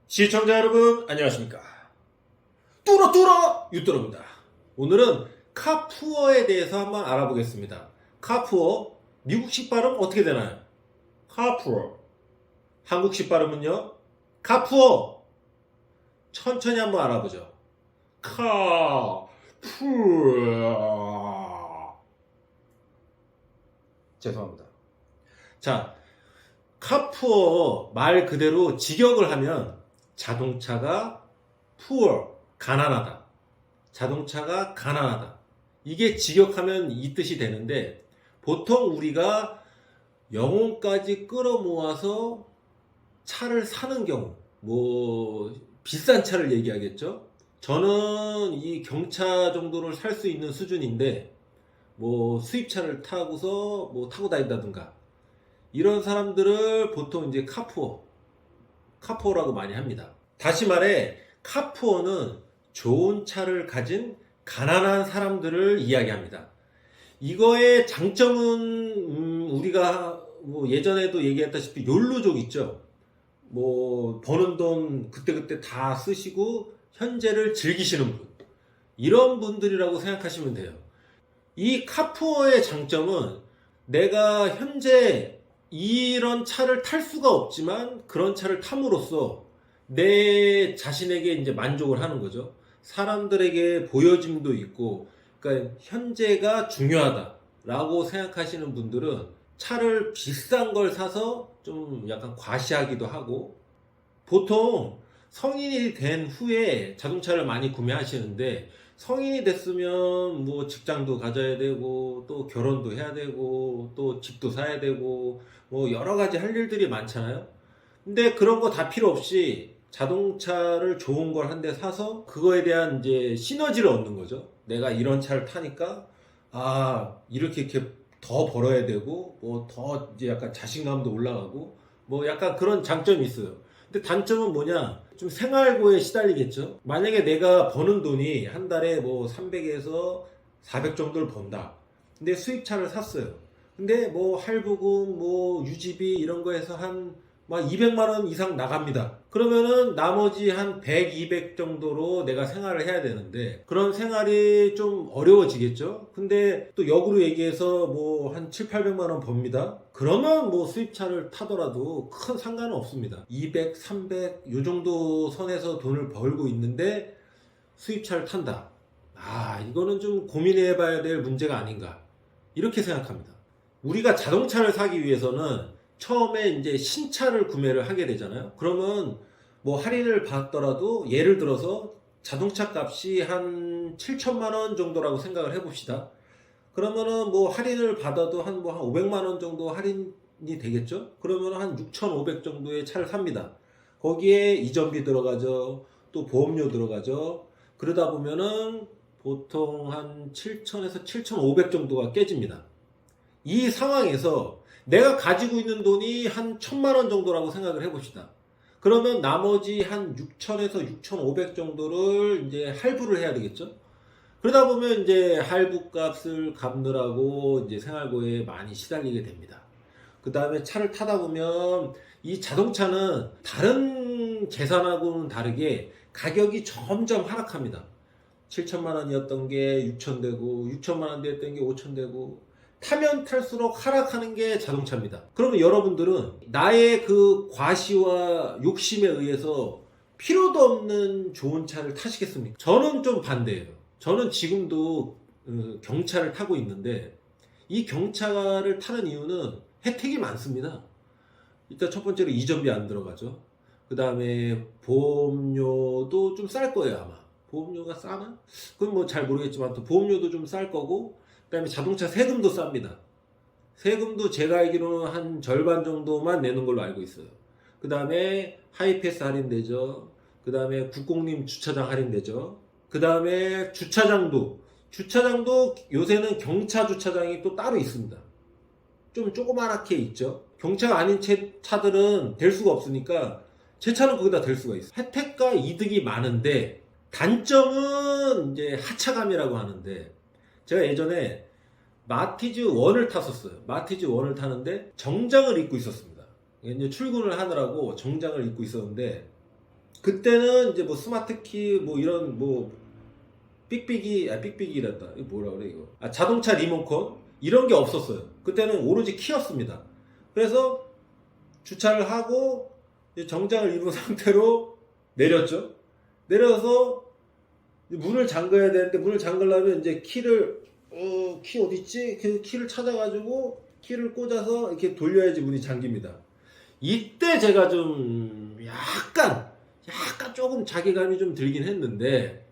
시청자 여러분 안녕하십니까. 뚫어 유뚫어입니다. 오늘은 카푸어에 대해서 한번 알아보겠습니다. 카푸어 미국식 발음 어떻게 되나요? 카푸어. 한국식 발음은요? 카푸어. 천천히 한번 알아보죠. 카푸어. 죄송합니다. 자, 카푸어 말 그대로 직역을 하면 자동차가 poor, 가난하다. 자동차가 가난하다. 이게 직역하면 이 뜻이 되는데 보통 우리가 영혼까지 끌어모아서 차를 사는 경우, 뭐 비싼 차를 얘기하겠죠. 저는 이 경차 정도를 살 수 있는 수준인데 뭐 수입차를 타고서 뭐 타고 다닌다든가 이런 사람들을 보통 이제 카푸어라고 많이 합니다. 다시 말해 카푸어는 좋은 차를 가진 가난한 사람들을 이야기합니다. 이거의 장점은 우리가 뭐 예전에도 얘기했다시피 욜로족 있죠. 뭐 버는 돈 그때그때 다 쓰시고 현재를 즐기시는 분, 이런 분들이라고 생각하시면 돼요. 이 카푸어의 장점은 내가 현재 이런 차를 탈 수가 없지만 그런 차를 탐으로써 내 자신에게 이제 만족을 하는 거죠. 사람들에게 보여짐도 있고, 그러니까 현재가 중요하다라고 생각하시는 분들은 차를 비싼 걸 사서 좀 약간 과시하기도 하고, 보통 성인이 된 후에 자동차를 많이 구매하시는데 성인이 됐으면 뭐 직장도 가져야 되고 또 결혼도 해야 되고 또 집도 사야 되고 뭐 여러 가지 할 일들이 많잖아요. 근데 그런 거 다 필요 없이 자동차를 좋은 걸 한 대 사서 그거에 대한 이제 시너지를 얻는 거죠. 내가 이런 차를 타니까 이렇게 더 벌어야 되고 뭐 더 이제 약간 자신감도 올라가고 뭐 약간 그런 장점이 있어요. 근데 단점은 뭐냐? 좀 생활고에 시달리겠죠. 만약에 내가 버는 돈이 한 달에 뭐 300에서 400 정도를 번다. 근데 수입차를 샀어요. 근데 뭐 할부금, 뭐 유지비 이런 거 해서 한 막 200만 원 이상 나갑니다. 그러면은 나머지 한 100, 200 정도로 내가 생활을 해야 되는데 그런 생활이 좀 어려워지겠죠. 근데 또 역으로 얘기해서 뭐 한 7, 800만 원 법니다. 그러면 뭐 수입차를 타더라도 큰 상관은 없습니다. 200, 300 요 정도 선에서 돈을 벌고 있는데 수입차를 탄다. 이거는 좀 고민해 봐야 될 문제가 아닌가. 이렇게 생각합니다. 우리가 자동차를 사기 위해서는 처음에 이제 신차를 구매를 하게 되잖아요. 그러면 뭐 할인을 받더라도 예를 들어서 자동차 값이 한 7천만 원 정도라고 생각을 해봅시다. 그러면은 뭐 할인을 받아도 한 500만 원 정도 할인이 되겠죠? 그러면 한 6,500 정도의 차를 삽니다. 거기에 이전비 들어가죠. 또 보험료 들어가죠. 그러다 보면은 보통 한 7천에서 7,500 정도가 깨집니다. 이 상황에서 내가 가지고 있는 돈이 한 1,000만 원 정도라고 생각을 해봅시다. 그러면 나머지 한 6천에서 6,500 정도를 이제 할부를 해야 되겠죠? 그러다 보면 이제 할부 값을 갚느라고 이제 생활고에 많이 시달리게 됩니다. 그 다음에 차를 타다 보면 이 자동차는 다른 재산하고는 다르게 가격이 점점 하락합니다. 7천만 원이었던 게 6천 되고 6천만 원대였던 게 5천 되고 타면 탈수록 하락하는 게 자동차입니다. 그러면 여러분들은 나의 그 과시와 욕심에 의해서 필요도 없는 좋은 차를 타시겠습니까? 저는 좀 반대예요. 저는 지금도 경차를 타고 있는데 이 경차를 타는 이유는 혜택이 많습니다. 일단 첫 번째로 이전비 안 들어가죠. 그 다음에 보험료도 좀 쌀 거예요 아마. 보험료가 싸나? 그건 뭐 잘 모르겠지만 또 보험료도 좀 쌀 거고, 그 다음에 자동차 세금도 쌉니다. 세금도 제가 알기로는 한 절반 정도만 내는 걸로 알고 있어요. 그 다음에 하이패스 할인되죠. 그 다음에 국공림 주차장 할인되죠. 그 다음에 주차장도 요새는 경차 주차장이 또 따로 있습니다. 좀 조그맣게 있죠. 경차가 아닌 차들은 될 수가 없으니까 제 차는 거기다 댈 수가 있어요. 혜택과 이득이 많은데 단점은 이제 하차감이라고 하는데, 제가 예전에 마티즈 1을 탔었어요. 마티즈 1을 타는데 정장을 입고 있었습니다. 이제 출근을 하느라고 정장을 입고 있었는데 그때는 이제 뭐 스마트키 뭐 이런 뭐 삑삑이란다. 이거 뭐라 그래 이거. 자동차 리모컨 이런 게 없었어요. 그때는 오로지 키였습니다. 그래서 주차를 하고 이제 정장을 입은 상태로 내렸죠. 내려서 문을 잠가야 되는데 문을 잠그려면 이제 키를 키 어디 있지? 그 키를 찾아가지고 키를 꽂아서 이렇게 돌려야지 문이 잠깁니다. 이때 제가 좀 약간 조금 자괴감이 좀 들긴 했는데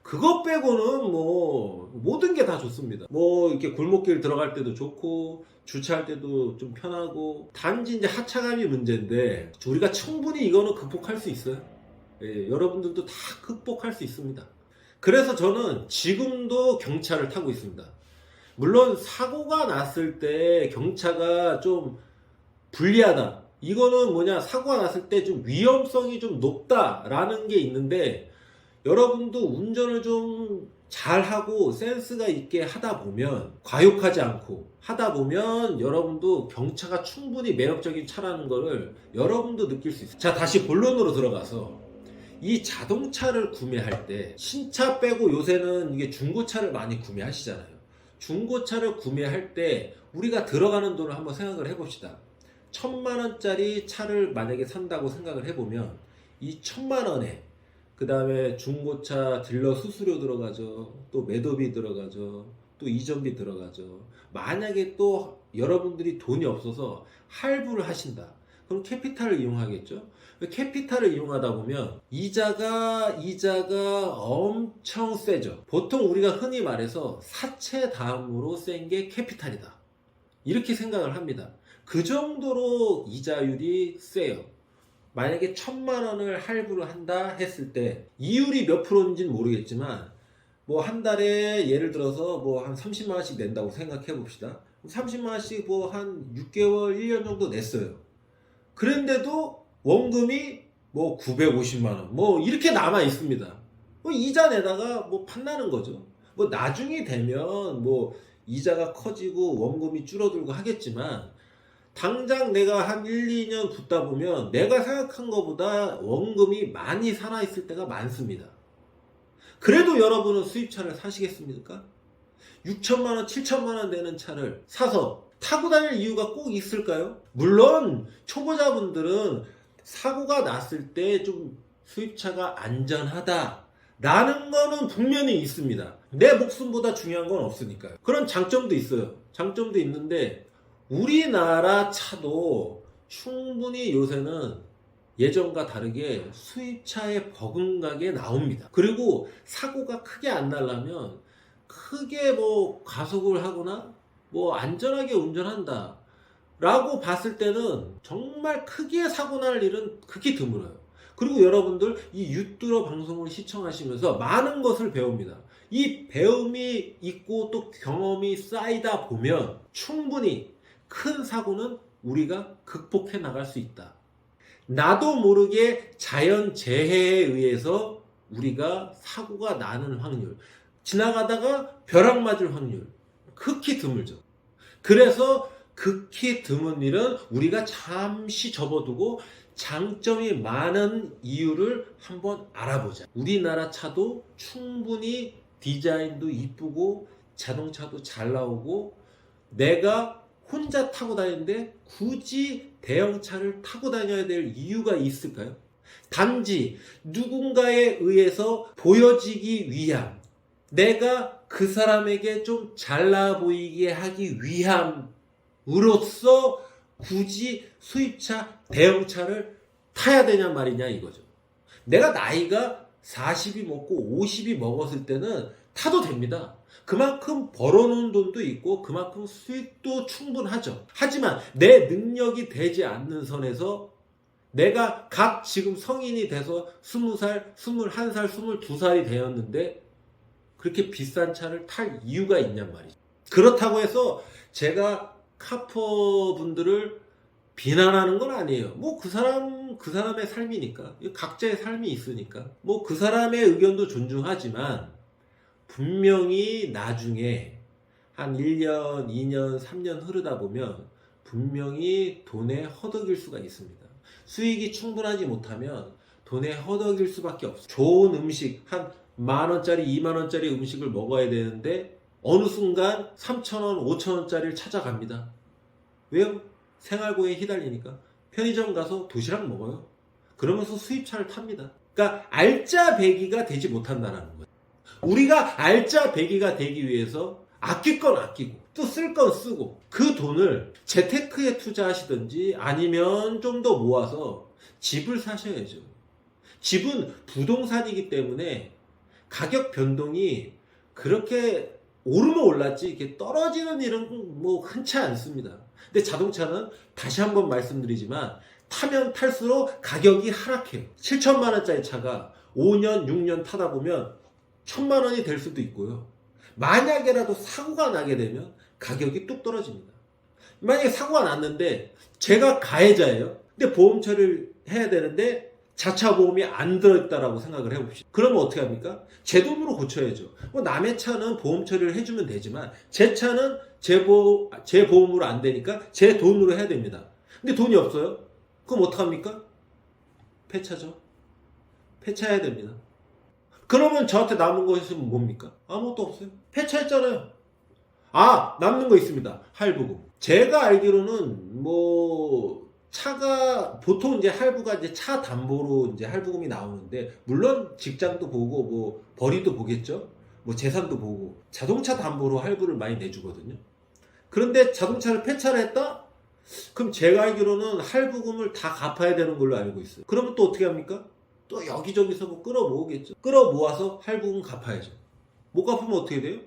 그것 빼고는 뭐 모든 게 다 좋습니다. 뭐 이렇게 골목길 들어갈 때도 좋고 주차할 때도 좀 편하고 단지 이제 하차감이 문제인데 우리가 충분히 이거는 극복할 수 있어요. 예, 여러분들도 다 극복할 수 있습니다. 그래서 저는 지금도 경차를 타고 있습니다. 물론 사고가 났을 때 경차가 좀 불리하다. 이거는 뭐냐, 사고가 났을 때 좀 위험성이 좀 높다라는 게 있는데 여러분도 운전을 좀 잘하고 센스가 있게 하다 보면, 과욕하지 않고 하다 보면 여러분도 경차가 충분히 매력적인 차라는 거를 여러분도 느낄 수 있어요. 자, 다시 본론으로 들어가서 이 자동차를 구매할 때 신차 빼고 요새는 이게 중고차를 많이 구매하시잖아요. 중고차를 구매할 때 우리가 들어가는 돈을 한번 생각을 해봅시다. 1,000만원짜리 차를 만약에 산다고 생각을 해보면 이 1,000만원에 그 다음에 중고차 딜러 수수료 들어가죠. 또 매도비 들어가죠. 또 이전비 들어가죠. 만약에 또 여러분들이 돈이 없어서 할부를 하신다. 그럼 캐피탈을 이용하겠죠. 캐피탈을 이용하다 보면 이자가 엄청 세죠. 보통 우리가 흔히 말해서 사채 다음으로 센 게 캐피탈이다. 이렇게 생각을 합니다. 그 정도로 이자율이 세요. 만약에 1,000만원을 할부를 한다 했을 때 이율이 몇 프로인지는 모르겠지만 뭐 한 달에 예를 들어서 뭐 한 30만원씩 낸다고 생각해 봅시다. 30만원씩 뭐 한 6개월 1년 정도 냈어요. 그런데도 원금이 뭐 950만원 뭐 이렇게 남아 있습니다. 뭐 이자 내다가 뭐 판나는 거죠. 뭐 나중이 되면 뭐 이자가 커지고 원금이 줄어들고 하겠지만 당장 내가 한 1, 2년 붙다 보면 내가 생각한 것보다 원금이 많이 살아있을 때가 많습니다. 그래도 여러분은 수입차를 사시겠습니까? 6천만원, 7천만원 되는 차를 사서 타고 다닐 이유가 꼭 있을까요? 물론 초보자분들은 사고가 났을 때 좀 수입차가 안전하다 라는 거는 분명히 있습니다. 내 목숨보다 중요한 건 없으니까요. 그런 장점도 있어요. 장점도 있는데 우리나라 차도 충분히 요새는 예전과 다르게 수입차에 버금가게 나옵니다. 그리고 사고가 크게 안 나려면 크게 뭐 가속을 하거나 뭐 안전하게 운전한다 라고 봤을 때는 정말 크게 사고 날 일은 극히 드물어요. 그리고 여러분들 이 유튜버 방송을 시청하시면서 많은 것을 배웁니다. 이 배움이 있고 또 경험이 쌓이다 보면 충분히 큰 사고는 우리가 극복해 나갈 수 있다. 나도 모르게 자연재해에 의해서 우리가 사고가 나는 확률, 지나가다가 벼락 맞을 확률 극히 드물죠. 그래서 극히 드문 일은 우리가 잠시 접어두고 장점이 많은 이유를 한번 알아보자. 우리나라 차도 충분히 디자인도 이쁘고 자동차도 잘 나오고 내가 혼자 타고 다니는데 굳이 대형차를 타고 다녀야 될 이유가 있을까요? 단지 누군가에 의해서 보여지기 위함, 내가 그 사람에게 좀 잘나 보이게 하기 위함으로써 굳이 수입차, 대형차를 타야 되냐 말이냐 이거죠. 내가 나이가 40이 먹고 50이 먹었을 때는 타도 됩니다. 그만큼 벌어놓은 돈도 있고 그만큼 수익도 충분하죠. 하지만 내 능력이 되지 않는 선에서 내가 각 지금 성인이 돼서 20살, 21살, 22살이 되었는데 그렇게 비싼 차를 탈 이유가 있냔 말이죠. 그렇다고 해서 제가 카푸어 분들을 비난하는 건 아니에요. 뭐 그 사람의 삶이니까. 각자의 삶이 있으니까. 뭐 그 사람의 의견도 존중하지만 분명히 나중에 한 1년, 2년, 3년 흐르다 보면 분명히 돈에 허덕일 수가 있습니다. 수익이 충분하지 못하면 돈에 허덕일 수밖에 없어. 좋은 음식, 한 10,000원짜리, 20,000원짜리 음식을 먹어야 되는데 어느 순간 3,000원, 5,000원짜리를 찾아갑니다. 왜요? 생활고에 휘달리니까. 편의점 가서 도시락 먹어요. 그러면서 수입차를 탑니다. 그러니까 알짜배기가 되지 못한다는 거예요. 우리가 알짜배기가 되기 위해서 아낄 건 아끼고 또 쓸 건 쓰고 그 돈을 재테크에 투자하시든지 아니면 좀 더 모아서 집을 사셔야죠. 집은 부동산이기 때문에 가격 변동이 그렇게 오르면 올랐지 이렇게 떨어지는 일은 뭐 흔치 않습니다. 근데 자동차는 다시 한번 말씀드리지만 타면 탈수록 가격이 하락해요. 7천만 원짜리 차가 5년, 6년 타다 보면 1,000만 원이 될 수도 있고요. 만약에라도 사고가 나게 되면 가격이 뚝 떨어집니다. 만약에 사고가 났는데 제가 가해자예요. 근데 보험 처리를 해야 되는데 자차 보험이 안 들어있다라고 생각을 해봅시다. 그러면 어떻게 합니까? 제 돈으로 고쳐야죠. 남의 차는 보험 처리를 해주면 되지만 제 차는 제 보험으로 안 되니까 제 돈으로 해야 됩니다. 근데 돈이 없어요? 그럼 어떡합니까? 폐차죠. 폐차해야 됩니다. 그러면 저한테 남은 것은 뭡니까? 아무것도 없어요. 폐차했잖아요. 남는 거 있습니다. 할부금. 제가 알기로는 차가 보통 이제 할부가 이제 차 담보로 이제 할부금이 나오는데 물론 직장도 보고 벌이도 보겠죠. 재산도 보고 자동차 담보로 할부를 많이 내주거든요. 그런데 자동차를 폐차를 했다? 그럼 제가 알기로는 할부금을 다 갚아야 되는 걸로 알고 있어요. 그러면 또 어떻게 합니까? 또 여기저기서 끌어모으겠죠. 끌어모아서 할부금 갚아야죠. 못 갚으면 어떻게 돼요?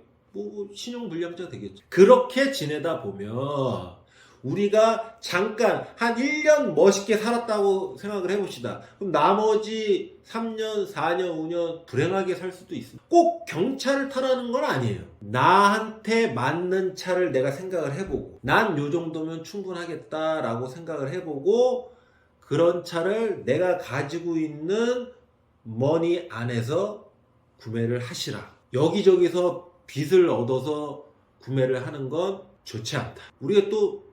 신용불량자 되겠죠. 그렇게 지내다 보면 우리가 잠깐 한 1년 멋있게 살았다고 생각을 해봅시다. 그럼 나머지 3년, 4년, 5년 불행하게 살 수도 있습니다. 꼭 경차를 타라는 건 아니에요. 나한테 맞는 차를 내가 생각을 해보고 난 요 정도면 충분하겠다라고 생각을 해보고 그런 차를 내가 가지고 있는 머니 안에서 구매를 하시라. 여기저기서 빚을 얻어서 구매를 하는 건 좋지 않다. 우리가 또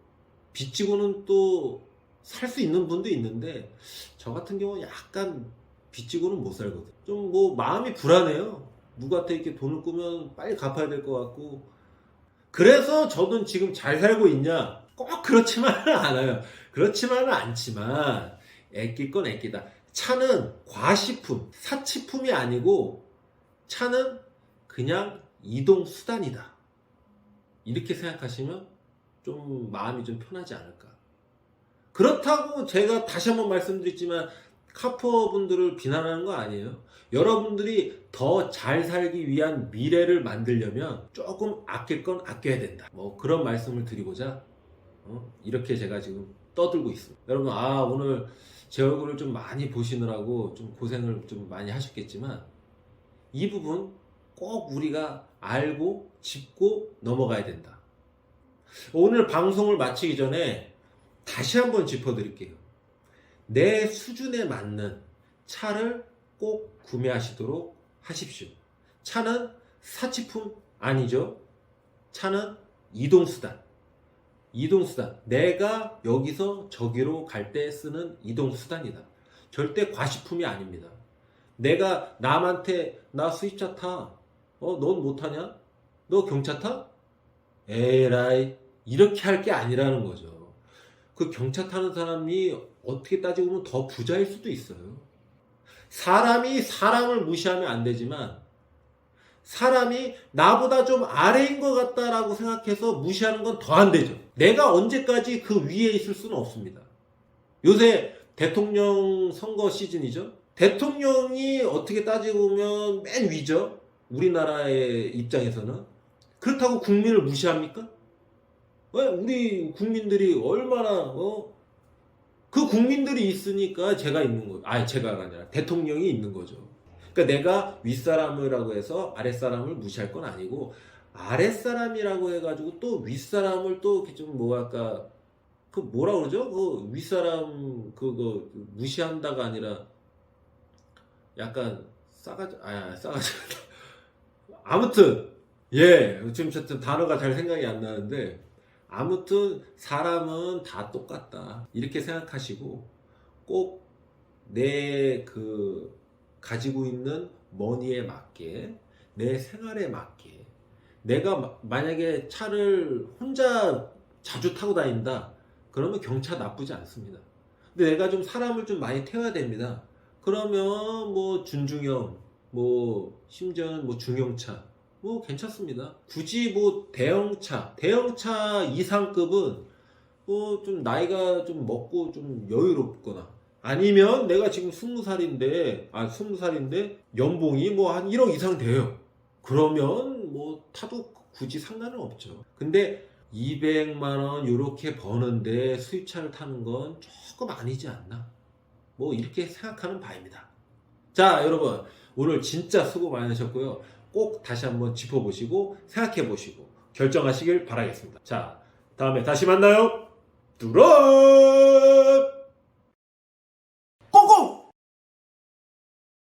빚지고는 또 살 수 있는 분도 있는데 저 같은 경우는 약간 빚지고는 못 살거든. 좀 마음이 불안해요. 누구한테 이렇게 돈을 꾸면 빨리 갚아야 될 것 같고. 그래서 저는 지금 잘 살고 있냐? 꼭 그렇지만은 않아요. 그렇지만은 않지만 애낄 건 애끼다. 차는 과시품, 사치품이 아니고 차는 그냥 이동수단이다. 이렇게 생각하시면 좀 마음이 좀 편하지 않을까. 그렇다고 제가 다시 한번 말씀드리지만 카푸어 분들을 비난하는 거 아니에요. 여러분들이 더 잘 살기 위한 미래를 만들려면 조금 아낄 건 아껴야 된다. 그런 말씀을 드리고자 이렇게 제가 지금 떠들고 있습니다. 여러분 오늘 제 얼굴을 좀 많이 보시느라고 좀 고생을 좀 많이 하셨겠지만 이 부분 꼭 우리가 알고 짚고 넘어가야 된다. 오늘 방송을 마치기 전에 다시 한번 짚어드릴게요. 내 수준에 맞는 차를 꼭 구매하시도록 하십시오. 차는 사치품 아니죠. 차는 이동수단. 내가 여기서 저기로 갈 때 쓰는 이동수단이다. 절대 과시품이 아닙니다. 내가 남한테 나 수입차 타. 넌 못타냐? 너 경차 타? 에라이. 이렇게 할 게 아니라는 거죠. 그 경차 타는 사람이 어떻게 따지고 보면 더 부자일 수도 있어요. 사람이 사람을 무시하면 안 되지만 사람이 나보다 좀 아래인 것 같다라고 생각해서 무시하는 건 더 안 되죠. 내가 언제까지 그 위에 있을 수는 없습니다. 요새 대통령 선거 시즌이죠. 대통령이 어떻게 따지고 보면 맨 위죠. 우리나라의 입장에서는. 그렇다고 국민을 무시합니까? 우리 국민들이 얼마나 그 국민들이 있으니까 제가 있는 거예요. 제가 아니라 대통령이 있는 거죠. 그러니까 내가 윗사람이라고 해서 아랫사람을 무시할 건 아니고 아랫사람이라고 해가지고 또 윗사람을 또 좀 그 뭐라 그러죠? 그 윗사람 그거 무시한다가 아니라 약간 싸가지 아무튼 지금 단어가 잘 생각이 안 나는데 아무튼 사람은 다 똑같다 이렇게 생각하시고 꼭 내 가지고 있는 머니에 맞게, 내 생활에 맞게, 내가 만약에 차를 혼자 자주 타고 다닌다, 그러면 경차 나쁘지 않습니다. 근데 내가 좀 사람을 좀 많이 태워야 됩니다. 그러면 뭐 준중형, 뭐 심지어는 뭐 중형차, 뭐 괜찮습니다. 굳이 뭐 대형차 이상급은 뭐 좀 나이가 좀 먹고 좀 여유롭거나, 아니면 내가 지금 20살인데 연봉이 뭐 한 1억 이상 돼요. 그러면 뭐 타도 굳이 상관은 없죠. 근데 200만 원 이렇게 버는데 수입차를 타는 건 조금 아니지 않나? 뭐 이렇게 생각하는 바입니다. 자, 여러분, 오늘 진짜 수고 많으셨고요. 꼭 다시 한번 짚어보시고 생각해 보시고 결정하시길 바라겠습니다. 자, 다음에 다시 만나요. 뚜렷!